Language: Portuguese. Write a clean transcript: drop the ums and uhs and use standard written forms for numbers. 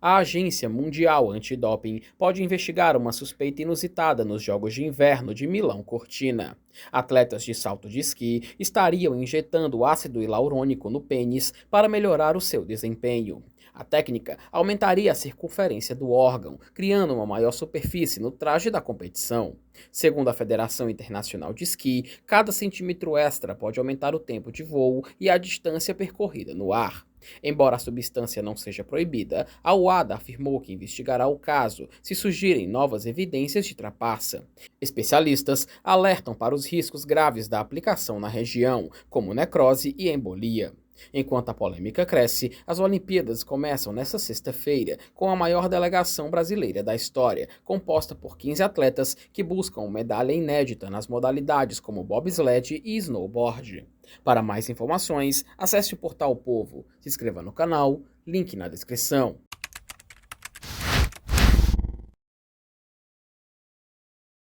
A Agência Mundial Antidoping pode investigar uma suspeita inusitada nos Jogos de Inverno de Milão-Cortina. Atletas de salto de esqui estariam injetando ácido hialurônico no pênis para melhorar o seu desempenho. A técnica aumentaria a circunferência do órgão, criando uma maior superfície no traje da competição. Segundo a Federação Internacional de Esqui, cada centímetro extra pode aumentar o tempo de voo e a distância percorrida no ar. Embora a substância não seja proibida, a UADA afirmou que investigará o caso se surgirem novas evidências de trapaça. Especialistas alertam para os riscos graves da aplicação na região, como necrose e embolia. Enquanto a polêmica cresce, as Olimpíadas começam nesta sexta-feira com a maior delegação brasileira da história, composta por 15 atletas que buscam medalha inédita nas modalidades como bobsled e snowboard. Para mais informações, acesse o portal Povo, se inscreva no canal, link na descrição.